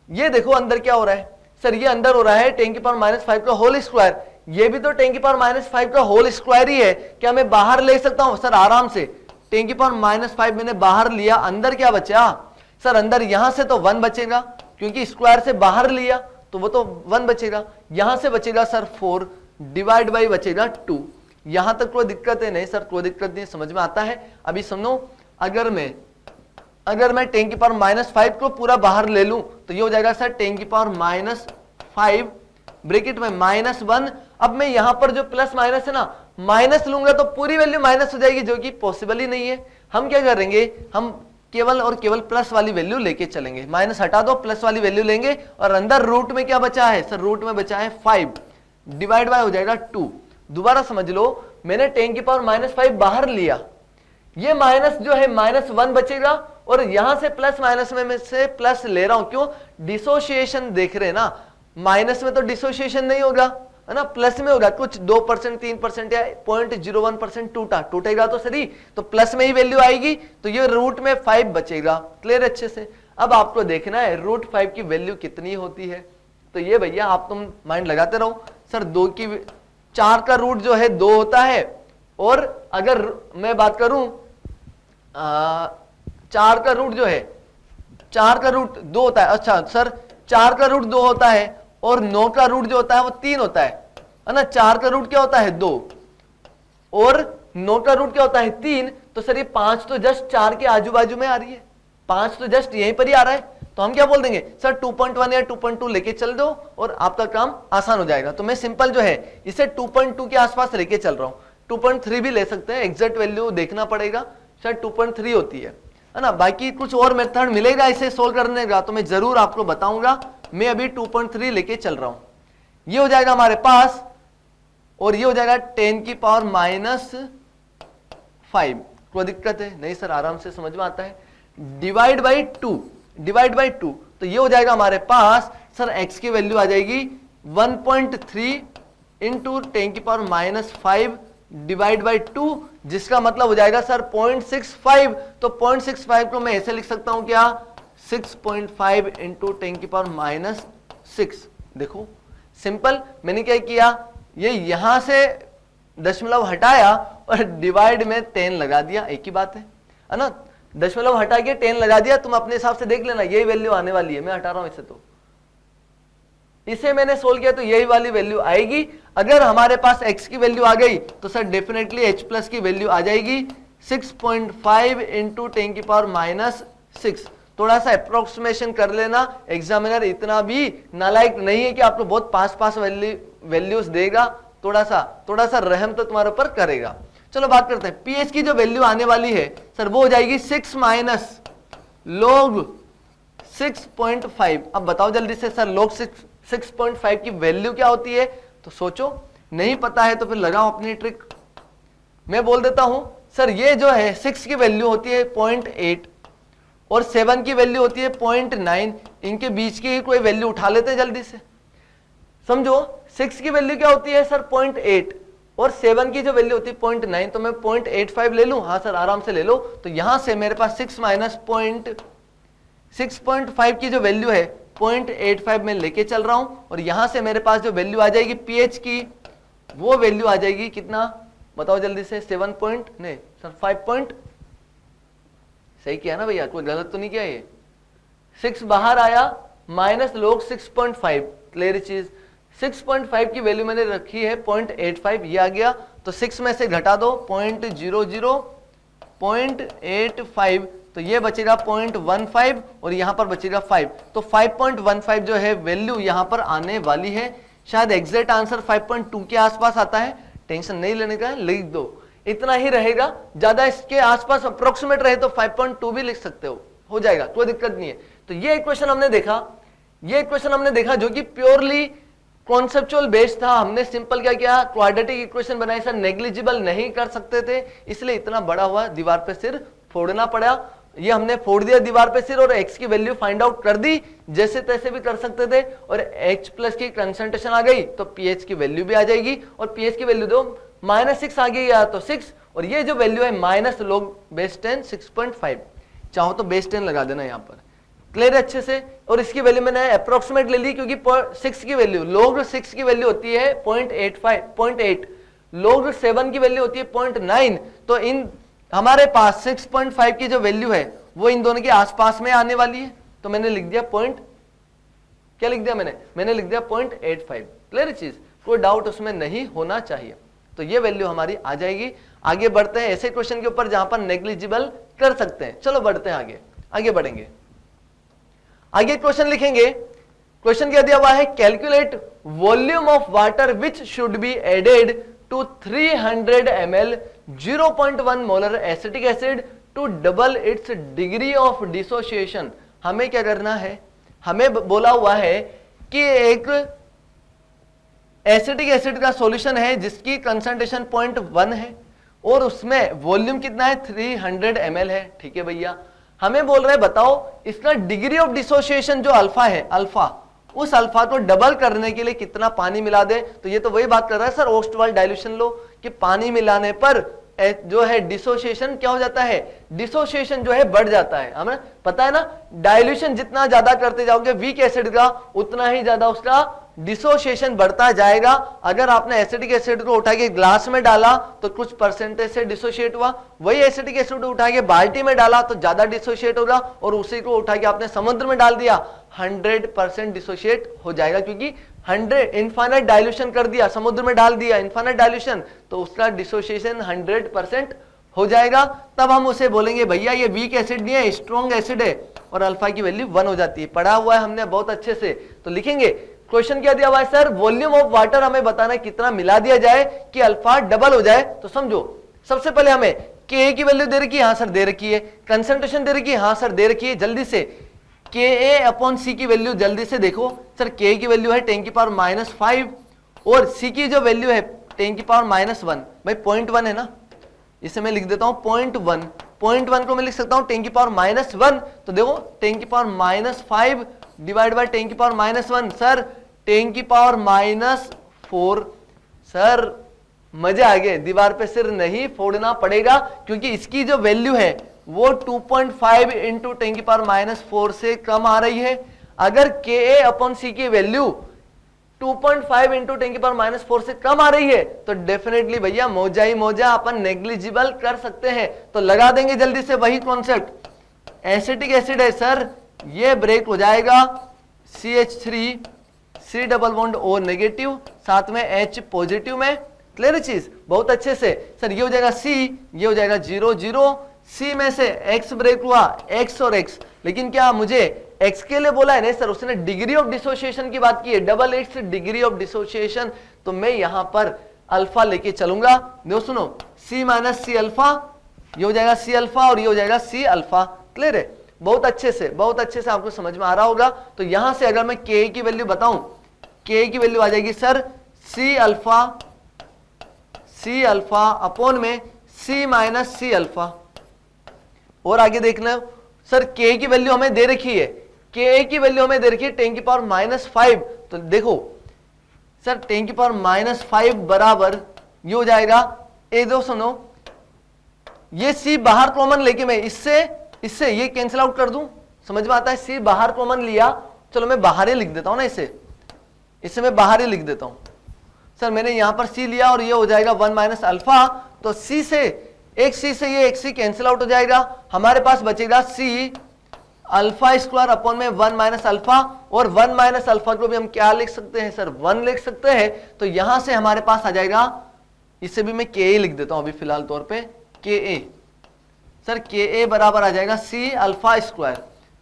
ये देखो अंदर क्या हो रहा है सर, ये अंदर हो रहा है 10⁻⁵ का होल स्क्वायर, ये भी तो 10⁻⁵ का होल स्क्वायर ही है। क्या मैं बाहर ले सकता हूं सर आराम से, 10⁻⁵ मैंने बाहर लिया, अंदर क्या बचा सर, अंदर यहां से तो 1 बचेगा क्योंकि स्क्वायर से बाहर लिया तो वो तो 1 बचेगा, यहां से बचेगा सर 4 डिवाइड बाई बचेगा 2। यहां तक कोई दिक्कत है नहीं सर, कोई दिक्कत नहीं, समझ में आता है। अभी सुनो, अगर मैं 10⁻⁵ को पूरा बाहर ले लूं तो ये हो जाएगा सर 10⁻⁵ ब्रैकेट में -1। अब मैं यहां पर जो प्लस माइनस है ना, माइनस लूंगा तो पूरी वैल्यू माइनस हो जाएगी, जो कि पॉसिबल ही नहीं है। हम क्या करेंगे, हम केवल और केवल प्लस वाली वैल्यू लेके चलेंगे, माइनस हटा दो, प्लस वाली वैल्यू लेंगे, और अंदर रूट में क्या बचा है सर, रूट में बचा है 5 डिवाइड बाय हो जाएगा 2। दोबारा समझ लो, मैंने 10⁻⁵ बाहर लिया, ये माइनस जो है -1 बचेगा, और यहां से प्लस माइनस में मैं से प्लस ले रहा हूं, क्यों, डिसोसिएशन देख रहे हैं ना, माइनस में तो डिसोसिएशन नहीं होगा, है ना, प्लस में होगा, कुछ 2% 3% या 0.01% टूटेगा तो सही, तो प्लस में ही वैल्यू आएगी, तो ये रूट में 5 बचेगा। क्लियर अच्छे से। अब आपको देखना है रूट 5 की वैल्यू कितनी होती है, तो ये भैया आप तुम माइंड लगाते रहो। सर 4 का रूट जो है 2 होता है, और अगर मैं बात करूं 4 का रूट जो है, 4 का रूट 2 होता है। अच्छा सर 4 का रूट 2 होता है और 9 का रूट जो होता है वो 3 होता है ना। 4 का रूट क्या होता है 2 और 9 का रूट क्या होता है 3, तो सर ये 5 तो जस्ट 4 के आजू बाजू में आ रही है, 5 तो जस्ट यहीं पर ही आ रहा है, तो हम क्या बोल देंगे सर 2.1 या 2.2 लेके चल दो और आपका काम आसान हो जाएगा। तो मैं सिंपल जो है इसे 2.2 के आसपास लेके चल रहा हूं, 2.3 भी ले सकते हैं, एग्जैक्ट वैल्यू देखना पड़ेगा, शायद 2.3 होती है ना। बाकी कुछ और मेथड मिलेगा इसे सोल्व करने का तो मैं जरूर आपको बताऊंगा। मैं अभी 2.3 लेके चल रहा हूं, ये हो जाएगा हमारे पास, और ये हो जाएगा 10 की पावर -5। कोई दिक्कत है नहीं सर, आराम से समझ में आता है। डिवाइड बाई 2, तो ये हो जाएगा हमारे पास सर x की वैल्यू आ जाएगी 1.3 इंटू 10 की पावर -5 डिवाइड बाई 2, जिसका मतलब हो जाएगा सर 0.65। तो 0.65 को मैं ऐसे लिख सकता हूं क्या, 6.5 इंटू 10 की पावर -6। देखो सिंपल, मैंने क्या किया, ये यहां से दशमलव हटाया और डिवाइड में 10 लगा दिया, एक ही बात है ना। दशमलव हटा के 10 लगा दिया, तुम अपने हिसाब से देख लेना यही वैल्यू आने वाली है, मैं हटा रहा हूं इसे, तो इसे मैंने सोल्व किया तो यही वाली वैल्यू आएगी। अगर हमारे पास x की वैल्यू आ गई तो सर डेफिनेटली h प्लस की वैल्यू आ जाएगी 6.5 इंटू 10 की पावर -6। थोड़ा सा अप्रोक्सीमेशन कर लेना, एग्जामिनर इतना भी नालायक नहीं है कि आपको बहुत पास वैल्यूज देगा, थोड़ा सा रहम तो तुम्हारे ऊपर करेगा। चलो बात करते हैं, pH की जो वैल्यू आने वाली है सर वो हो जाएगी 6 माइनस log 6.5। अब बताओ जल्दी से सर log 6.5 की वैल्यू क्या होती है, तो सोचो, नहीं पता है तो फिर लगाओ अपनी ट्रिक। मैं बोल देता हूं सर, ये जो है 6 की वैल्यू होती है 0.8 और 7 की वैल्यू होती है 0.9, इनके बीच की कोई वैल्यू उठा लेते हैं जल्दी से। समझो 6 की वैल्यू क्या होती है सर 0.8 और 7 की जो वैल्यू होती है 0.9, तो मैं 0.85 ले लूं, हाँ सर आराम से ले लो। तो यहां से मेरे पास 6 माइनस 6.5 की जो वैल्यू है 0.85 में लेके चल रहा हूं, और यहां से मेरे पास जो वैल्यू आ जाएगी pH की, वो वैल्यू आ जाएगी कितना बताओ जल्दी से, 7 पॉइंट नहीं सर 5 पॉइंट, सही किया ना भैया, कोई गलत तो नहीं किया, ये 6 बाहर आया माइनस log 6.5। क्लियर चीज, 6.5 की वैल्यू मैंने रखी है 0.85, ये आ गया, तो 6 में से घटा दो 0.85, तो ये बचेगा 0.15 और यहां पर बचेगा 5, तो 5.15 जो है वैल्यू यहां पर आने वाली है। शायद एग्जैक्ट आंसर 5.2 के आसपास आता है, टेंशन नहीं लेने का, लिख दो, इतना ही रहेगा, ज्यादा इसके आसपास अप्रोक्सीमेट रहे तो 5.2 भी लिख सकते हो जाएगा, कोई दिक्कत नहीं है। तो ये इक्वेशन हमने देखा, जो कि प्योरली कॉन्सेप्चुअल बेस्ड था। हमने सिंपल क्या किया, क्वाड्रेटिक इक्वेशन बनाई, सर नेग्लिजिबल नहीं कर सकते थे, इसलिए इतना बड़ा हुआ दीवार पे सिर फोड़ना पड़ा। ये हमने फोड़ दिया दीवार पे सिर और x की वैल्यू फाइंड आउट कर दी, जैसे तैसे भी कर सकते थे, और H प्लस की कंसंट्रेशन आ गई तो pH की वैल्यू भी आ जाएगी, और pH की वैल्यू दो -6 आ गई या तो 6, और ये जो वैल्यू है माइनस log बेस 10 6.5, चाहो तो बेस 10 लगा देना यहाँ पर। क्लियर अच्छे से, और इसकी वैल्यू मैंने अप्रोक्सीमेट ले ली क्योंकि 6 की वैल्यू log 6 की वैल्यू होती है 0.8, log 7 की वैल्यू होती है 0.9, तो इन हमारे पास 6.5 की जो वैल्यू है वो इन दोनों के आसपास में आने वाली है, तो मैंने लिख दिया क्या लिख दिया मैंने लिख दिया 0.85। क्लियर चीज, कोई डाउट उसमें नहीं होना चाहिए। तो ये वैल्यू हमारी आ जाएगी। आगे बढ़ते हैं ऐसे क्वेश्चन के ऊपर जहां पर नेग्लिजिबल कर सकते हैं। चलो बढ़ते हैं आगे बढ़ेंगे। आगे क्वेश्चन लिखेंगे, क्वेश्चन क्या दिया हुआ है, calculate volume of water which should be added to 300 ml 0.1 molar acetic acid to double its degree of dissociation. हमें क्या करना है, हमें बोला हुआ है कि एक एसिटिक एसिड का सॉल्यूशन है जिसकी कंसंट्रेशन 0.1 है और उसमें वॉल्यूम कितना है 300 ml है। ठीक है भैया, हमें बोल रहे हैं बताओ इसका डिग्री ऑफ डिसोसिएशन जो अल्फा है, अल्फा उस अल्फा को डबल करने के लिए कितना पानी मिला दे। तो ये तो वही बात कर रहा है सर ओस्टवाल्ड डाइल्यूशन लो कि पानी मिलाने पर जो है डिसोसिएशन क्या हो जाता है, डिसोसिएशन जो है बढ़ जाता है। हमें पता है ना, डाइल्यूशन जितना ज्यादा करते जाओगे वीक एसिड का उतना ही ज्यादा उसका डिसोसिएशन बढ़ता जाएगा। अगर आपने एसिडिक एसिड को उठा के ग्लास में डाला तो कुछ परसेंटेज से डिसोशिएट हुआ, वही एसिडिक एसिड उठा के बाल्टी में डाला तो ज्यादा डिसोशिएट होगा, और उसी को उठा के आपने समुद्र में डाल दिया 100% डिसोशिएट हो जाएगा, क्योंकि 100 इनफाइनाइट डाइल्यूशन कर दिया, समुद्र में डाल दिया इनफाइनाइट डाइल्यूशन, तो उसका डिसोसिएशन 100% हो जाएगा। तब हम उसे बोलेंगे भैया ये वीक एसिड नहीं है, स्ट्रॉन्ग एसिड है, और अल्फा की वैल्यू 1 हो जाती है। पढ़ा हुआ है हमने बहुत अच्छे से। तो लिखेंगे क्वेश्चन क्या दिया हुआ है सर, वॉल्यूम ऑफ वाटर हमें बताना है कितना मिला दिया जाए कि अल्फा डबल हो जाए। तो समझो सबसे पहले हमें के की वैल्यू दे रखी है, हाँ सर दे रखी है, कंसंट्रेशन दे रखी है, हाँ सर दे रखी है। जल्दी से के अपॉन सी की वैल्यू जल्दी से देखो सर, के की वैल्यू है 10⁻⁵ और सी की जो वैल्यू है 10⁻⁻1, भाई 0.1 है ना, इसे मैं लिख देता हूं 0.1 को मैं लिख सकता हूं 10⁻⁻1। तो देखो 10⁻⁻5 डिवाइड बाय 10⁻⁻1 सर 10⁻⁴। सर मजा आ गया, दीवार पे सिर नहीं फोड़ना पड़ेगा, क्योंकि इसकी जो वैल्यू है वो 2.5 इंटू 10⁻⁴ से कम आ रही है। अगर के अपॉन सी की वैल्यू 2.5 इंटू 10⁻⁴ से कम आ रही है तो डेफिनेटली भैया मोजा ही मोजा अपन नेग्लिजिबल कर सकते हैं। तो लगा देंगे जल्दी से वही कॉन्सेप्ट, एसिटिक एसिड है सर, ये ब्रेक हो जाएगा CH3 C double bond O negative, साथ में H पॉजिटिव में। क्लियर चीज, बहुत अच्छे से। सर ये हो जाएगा C, ये हो जाएगा 0 0, C में से X ब्रेक हुआ, X और X, लेकिन क्या मुझे X के लिए बोला है? नहीं सर, उसने डिग्री ऑफ डिसोसिएशन की बात की है, double X degree of dissociation. तो मैं यहां पर अल्फा लेके चलूंगा। देखो सुनो, C माइनस C अल्फा, ये हो जाएगा C अल्फा और ये हो जाएगा C अल्फा। क्लियर है, बहुत अच्छे से आपको समझ में आ रहा होगा। तो यहां से अगर मैं K की वैल्यू बताऊं, K की वैल्यू आ जाएगी सर C अल्फा अपॉन में C माइनस C अल्फा। और आगे देखना सर, K की वैल्यू हमें दे रखी है, K की वैल्यू हमें दे रखी है 10⁻⁵। तो देखो सर 10⁻⁵ बराबर ये हो जाएगा, ए दो सुनो, ये C बाहर कॉमन लेके मैं इससे ये कैंसिल आउट कर दूं, समझ में आता है? C बाहर कॉमन लिया, चलो मैं बाहर ही लिख देता हूं ना, इसे मैं बाहर ही लिख देता हूं। सर मैंने यहां पर C लिया और ये हो जाएगा 1 माइनस अल्फा। तो C से एक C कैंसिल आउट हो जाएगा, हमारे पास बचेगा C अल्फा स्क्वायर अपॉन में 1 माइनस अल्फा। और 1 माइनस अल्फा को भी हम क्या लिख सकते हैं सर, 1 लिख सकते हैं। तो यहां से हमारे पास आ जाएगा, इसे भी मैं के लिख देता हूं अभी फिलहाल तौर पे, के सर के बराबर आ जाएगा C अल्फा स्क्वायर।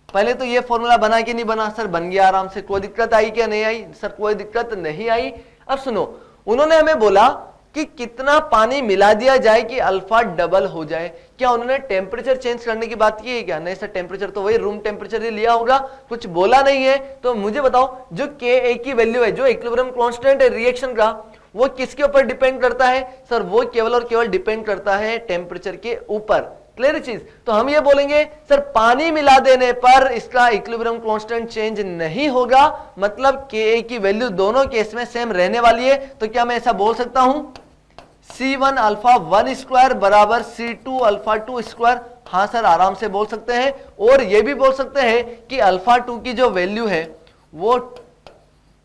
पहले तो ये फॉर्मूला बना कि नहीं बना सर, बन गया आराम से। कोई दिक्कत आई क्या? नहीं आई सर, कोई दिक्कत नहीं आई। अब सुनो, उन्होंने हमें बोला कि कितना पानी मिला दिया जाए कि अल्फा डबल हो जाए। क्या उन्होंने टेम्परेचर चेंज करने की बात की है क्या? नहीं सर, टेम्परेचर तो वही रूम टेम्परेचर ही लिया होगा, कुछ बोला नहीं है। तो मुझे बताओ, जो के की वैल्यू है, जो इक्विलिब्रियम कांस्टेंट है रिएक्शन का, वो किसके ऊपर डिपेंड करता है सर? वो केवल और केवल डिपेंड करता है टेम्परेचर के ऊपर। क्लियर चीज? तो हम ये बोलेंगे सर पानी मिला देने पर इसका इक्विलिब्रियम कांस्टेंट चेंज नहीं होगा, मतलब के की वैल्यू दोनों केस में सेम रहने वाली है। तो क्या मैं ऐसा बोल सकता हूं C1 अल्फा 1 स्क्वायर बराबर C2 अल्फा 2 स्क्वायर? हाँ सर, आराम से बोल सकते हैं। और ये भी बोल सकते हैं कि अल्फा 2 की जो वैल्यू है वो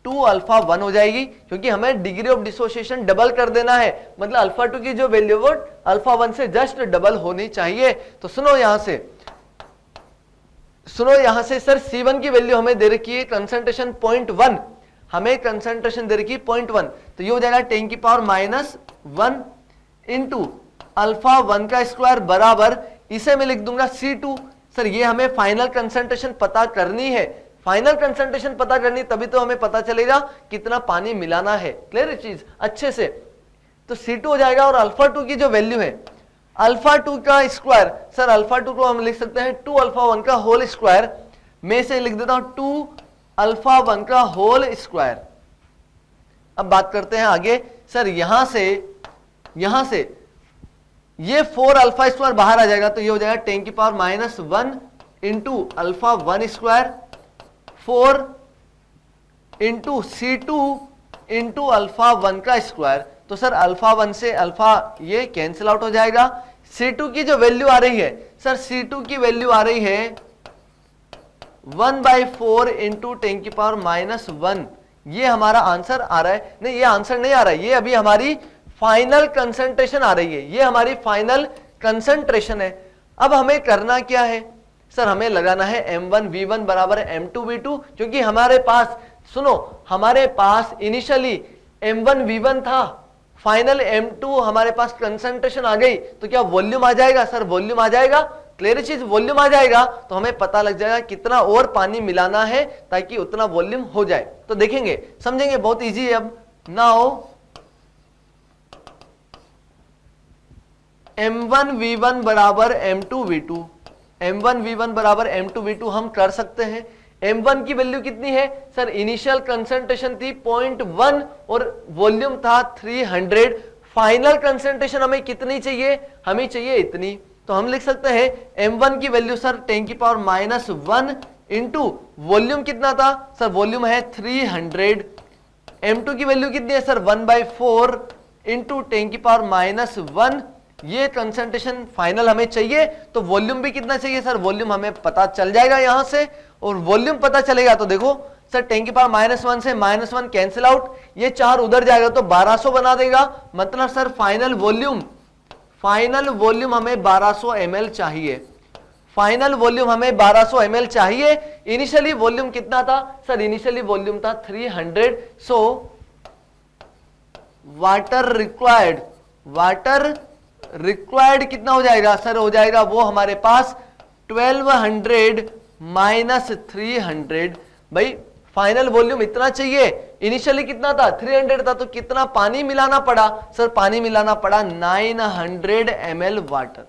2 अल्फा 1 हो जाएगी, क्योंकि हमें डिग्री ऑफ डिसोसिएशन डबल कर देना है, मतलब अल्फा 2 की जो वैल्यू वो अल्फा 1 से जस्ट डबल होनी चाहिए। तो सुनो यहां से सर C1 की वैल्यू हमें दे रखी है कंसंट्रेशन 0.1, हमें कंसंट्रेशन दे रखी है 0.1। तो ये हो जाएगा 10⁻⁻1 इंटू अल्फा 1 का स्क्वायर बराबर, इसे मैं लिख दूंगा C2। सर ये हमें फाइनल कंसंट्रेशन पता करनी है, फाइनल कंसंट्रेशन पता करनी, तभी तो हमें पता चलेगा कितना पानी मिलाना है। क्लियर चीज अच्छे से? तो C2 हो जाएगा, और अल्फा 2 की जो वैल्यू है अल्फा 2 का स्क्वायर, सर अल्फा 2 को हम लिख सकते हैं 2 अल्फा 1 का होल स्क्वायर, मैं इसे लिख देता हूं 2 अल्फा 1 का होल स्क्वायर। अब बात करते हैं आगे। सर यहां से ये 4 अल्फा स्क्वायर बाहर आ जाएगा, तो ये हो जाएगा 10⁻⁻1 into alpha 1 square 4 into C2 into alpha 1 का स्क्वायर। तो सर अल्फा 1 से अल्फा ये कैंसिल आउट हो जाएगा। C2 की जो वैल्यू आ रही है सर, C2 की वैल्यू आ रही है 1/4 इंटू 10⁻⁻1। ये हमारा आंसर आ रहा है। नहीं, ये आंसर नहीं आ रहा है, ये अभी हमारी फाइनल कंसंट्रेशन आ रही है, ये हमारी फाइनल कंसंट्रेशन है। अब हमें करना क्या है सर, हमें लगाना है m1v1 बराबर m2v2, क्योंकि हमारे पास सुनो, हमारे पास इनिशियली m1v1 था, फाइनल m2 हमारे पास कंसंट्रेशन आ गई, तो क्या वॉल्यूम आ जाएगा सर, वॉल्यूम आ जाएगा, क्लियर चीज, वॉल्यूम आ जाएगा तो हमें पता लग जाएगा कितना और पानी मिलाना है ताकि उतना वॉल्यूम हो जाए। तो देखेंगे, समझेंगे, बहुत इजी है। अब नाउ m1v1 बराबर m2v2, m1v1 बराबर m2v2 हम कर सकते हैं। m1 की वैल्यू कितनी है सर, इनिशियल कंसंट्रेशन थी 0.1 और वॉल्यूम था 300। फाइनल कंसंट्रेशन हमें कितनी चाहिए, हमें चाहिए इतनी। तो हम लिख सकते हैं m1 की वैल्यू सर 10⁻⁻1 इंटू वॉल्यूम कितना था सर, वॉल्यूम है 300। m2 की वैल्यू कितनी है सर, 1/4 इंटू 10⁻⁻1। ये कंसंट्रेशन फाइनल हमें चाहिए, तो वॉल्यूम भी कितना चाहिए सर, वॉल्यूम हमें पता चल जाएगा यहां से, और वॉल्यूम पता चलेगा तो देखो सर 10⁻⁻1 से -1 कैंसिल आउट, ये 4 उधर जाएगा तो 1200 बना देगा। मतलब सर फाइनल वॉल्यूम हमें 1200 ml चाहिए, फाइनल वॉल्यूम हमें 1200 ml चाहिए। इनिशियली वॉल्यूम कितना था सर, इनिशियली वॉल्यूम था 300। सो वाटर रिक्वायर्ड कितना हो जाएगा सर, हो जाएगा वो हमारे पास 1200 माइनस 300। भाई फाइनल वॉल्यूम इतना चाहिए, इनिशियली कितना था 300 था, तो कितना पानी मिलाना पड़ा सर, पानी मिलाना पड़ा 900 ml वाटर,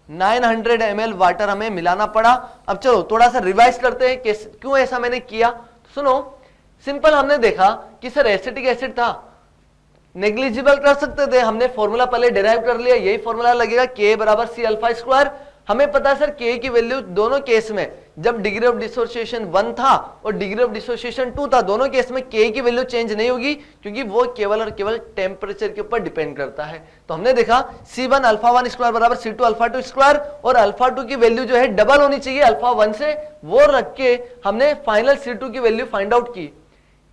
900 ml वाटर हमें मिलाना पड़ा। अब चलो थोड़ा सा रिवाइज करते हैं क्यों ऐसा मैंने किया। सुनो, सिंपल, हमने देखा कि सर एसिटिक एसिड था, नेग्लिजिबल कर सकते थे, हमने फॉर्मूला पहले डिराइव कर लिया, यही फॉर्मूला लगेगा K बराबर C अल्फा स्क्वायर। हमें पता है सर K की वैल्यू दोनों केस में, जब डिग्री ऑफ डिसोसिएशन 1 था और डिग्री ऑफ डिसोसिएशन 2 था, दोनों केस में K की वैल्यू चेंज नहीं होगी, क्योंकि वो केवल और केवल टेम्परेचर के ऊपर डिपेंड करता है। तो हमने देखा C1 अल्फा 1 स्क्वायर बराबर C2 अल्फा 2 स्क्वायर, और अल्फा 2 की वैल्यू जो है डबल होनी चाहिए अल्फा 1 से, वो रख के हमने फाइनल C2 की वैल्यू फाइंड आउट की।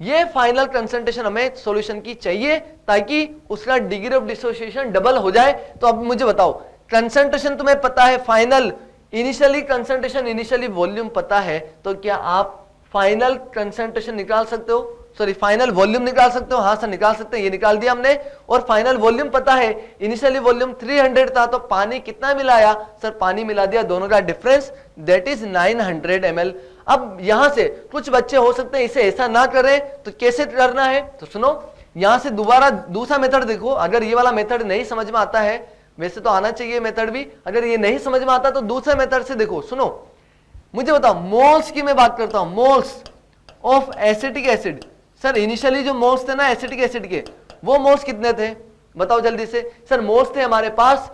ये फाइनल कंसंट्रेशन हमें सॉल्यूशन की चाहिए ताकि उसका डिग्री ऑफ डिसोसिएशन डबल हो जाए। तो अब मुझे बताओ, कंसंट्रेशन तुम्हें पता है final, initially concentration, initially volume पता है, तो क्या आप फाइनल कंसंट्रेशन निकाल सकते हो, सॉरी फाइनल वॉल्यूम निकाल सकते हो? हाँ सर निकाल सकते हैं, ये निकाल दिया हमने। और फाइनल वॉल्यूम पता है, इनिशियली वॉल्यूम 300 था, तो पानी कितना मिलाया सर, पानी मिला दिया, दोनों का डिफरेंस दैट इज 900 ml। अब यहां से कुछ बच्चे हो सकते हैं इसे ऐसा ना करें, तो कैसे करना है, तो सुनो, यहां से दोबारा दूसरा मेथड देखो। अगर ये वाला मेथड नहीं समझ में आता है, वैसे तो आना चाहिए मेथड भी, अगर ये नहीं समझ में आता तो दूसरे मेथड से देखो। सुनो, मुझे बताओ, मोल्स की मैं बात करता हूं, moles of acetic acid. Sir initially जो मोल्स थे ना एसिटिक एसिड के, वो मोल्स कितने थे बताओ जल्दी से। सर मोल्स थे हमारे पास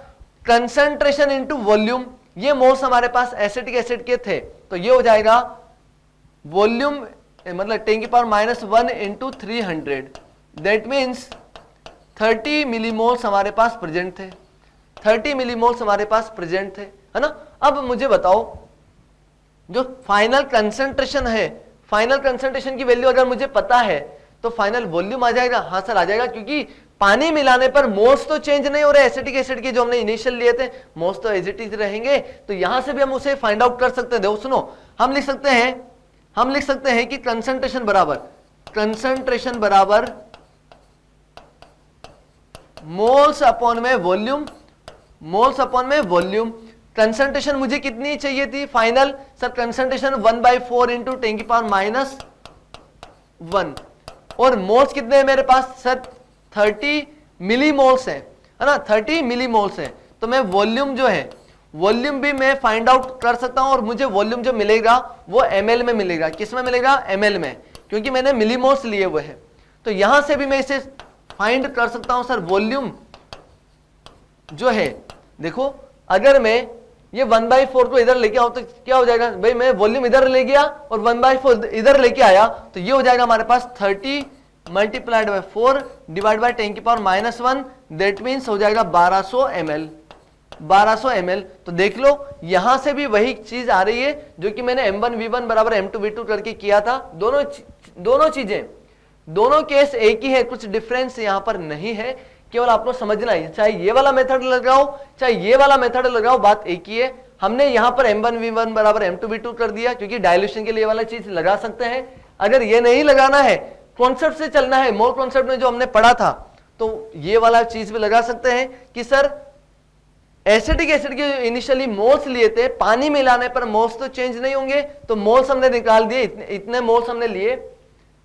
कंसंट्रेशन इनटू वॉल्यूम, ये मोल्स हमारे पास एसिटिक एसिड के थे, तो ये हो जाएगा वॉल्यूम मतलब 10⁻⁻1 इंटू 300, दैट मीन्स 30 मिलीमोल्स हमारे पास प्रेजेंट थे, 30 मिलीमोल्स हमारे पास प्रेजेंट थे, है ना। अब मुझे बताओ, जो फाइनल कंसंट्रेशन है, फाइनल कंसंट्रेशन की वैल्यू अगर मुझे पता है तो फाइनल वॉल्यूम आ जाएगा? हाँ सर आ जाएगा, क्योंकि पानी मिलाने पर मोल्स तो चेंज नहीं हो रहे एसिटिक एसिड के, जो हमने इनिशियल लिए थे मोल्स तो एज इट इज रहेंगे। तो यहां से भी हम उसे फाइंड आउट कर सकते हैं। देखो सुनो, हम लिख सकते हैं कि कंसंट्रेशन बराबर मोल्स अपॉन में वॉल्यूम, मोल्स अपॉन में वॉल्यूम। कंसंट्रेशन मुझे कितनी चाहिए थी फाइनल सर, कंसंट्रेशन 1/4 इंटू 10⁻⁻1, और मोल्स कितने हैं मेरे पास सर 30 मिलीमोल्स है ना, 30 मिलीमोल्स है। तो मैं वॉल्यूम जो है, वॉल्यूम भी मैं फाइंड आउट कर सकता हूं, और मुझे वॉल्यूम जो मिलेगा वो ml में मिलेगा। किस में मिलेगा? ml में, क्योंकि मैंने मिलीमोल्स लिए हुए हैं। तो यहां से भी मैं इसे फाइंड कर सकता हूं सर, वॉल्यूम जो है, देखो अगर मैं ये 1/4 को इधर लेके आओ तो क्या हो जाएगा भाई, मैं वॉल्यूम इधर ले गया और 1/4 इधर लेके आया, तो ये हो जाएगा हमारे पास 30 multiplied by 4 divide by 10⁻⁻1, that means हो जाएगा 1200 ml। 1200 ml। तो देख लो यहां से भी वही चीज आ रही है जो कि मैंने m1v1 बराबर m2v2 करके किया था। दोनों चीजें, दोनों केस एक ही है, कुछ डिफरेंस यहां पर नहीं है, केवल आपको समझना है, चाहे ये वाला मेथड लगाओ चाहे ये वाला मेथड लगाओ, बात एक ही है। हमने यहां पर m1v1 बराबर m2v2 कर दिया क्योंकि डायल्यूशन के लिए वाला चीज लगा सकते हैं। अगर ये नहीं लगाना है, कॉन्सेप्ट से चलना है, मोल कॉन्सेप्ट में जो हमने पढ़ा था, तो ये वाला चीज भी लगा सकते हैं कि सर एसिटिक एसिड के इनिशियली मोल्स लिए थे, पानी मिलाने पर मोल्स तो चेंज नहीं होंगे, तो मोल्स हमने निकाल दिए, इतने मोल्स हमने लिए।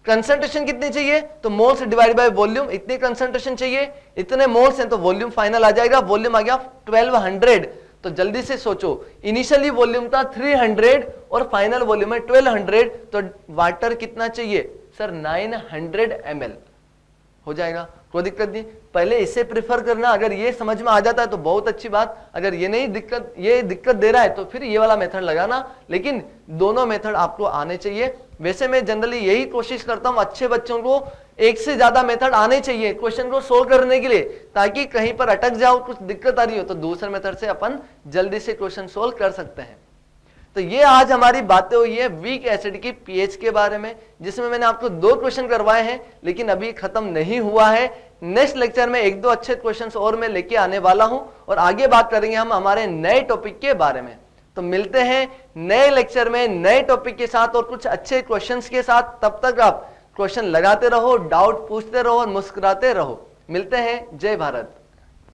कंसंट्रेशन कितनी चाहिए, तो मोल्स डिवाइड बाय वॉल्यूम, इतनी कंसंट्रेशन चाहिए, इतने मोल्स हैं तो वॉल्यूम फाइनल आ जाएगा, वॉल्यूम आ गया 1200। तो जल्दी से सोचो, इनिशियली वॉल्यूम था 300 और फाइनल वॉल्यूम है 1200, तो वाटर कितना चाहिए सर 900 ml हो जाएगा। कोई दिक्कत नहीं, पहले इसे प्रिफर करना, अगर ये समझ में आ जाता है तो बहुत अच्छी बात, अगर ये नहीं दिक्कत, ये दिक्कत दे रहा है तो फिर ये वाला मेथड लगाना, लेकिन दोनों मेथड आपको आने चाहिए। वैसे मैं जनरली यही कोशिश करता हूं, अच्छे बच्चों को एक से ज्यादा मेथड आने चाहिए क्वेश्चन को सोल्व करने के लिए, ताकि कहीं पर अटक जाओ, कुछ दिक्कत आ रही हो तो दूसरे मेथड से अपन जल्दी से क्वेश्चन सोल्व कर सकते हैं। तो ये आज हमारी बातें हुई है वीक एसिड की पीएच के बारे में, जिसमें मैंने आपको 2 क्वेश्चन करवाए हैं, लेकिन अभी खत्म नहीं हुआ है। नेक्स्ट लेक्चर में 1-2 अच्छे क्वेश्चंस और मैं लेके आने वाला हूं और आगे बात करेंगे हम हमारे नए टॉपिक के बारे में। तो मिलते हैं नए लेक्चर में नए टॉपिक के साथ और कुछ अच्छे क्वेश्चंस के साथ। तब तक आप क्वेश्चन लगाते रहो, डाउट पूछते रहो और मुस्कुराते रहो। मिलते हैं। जय भारत।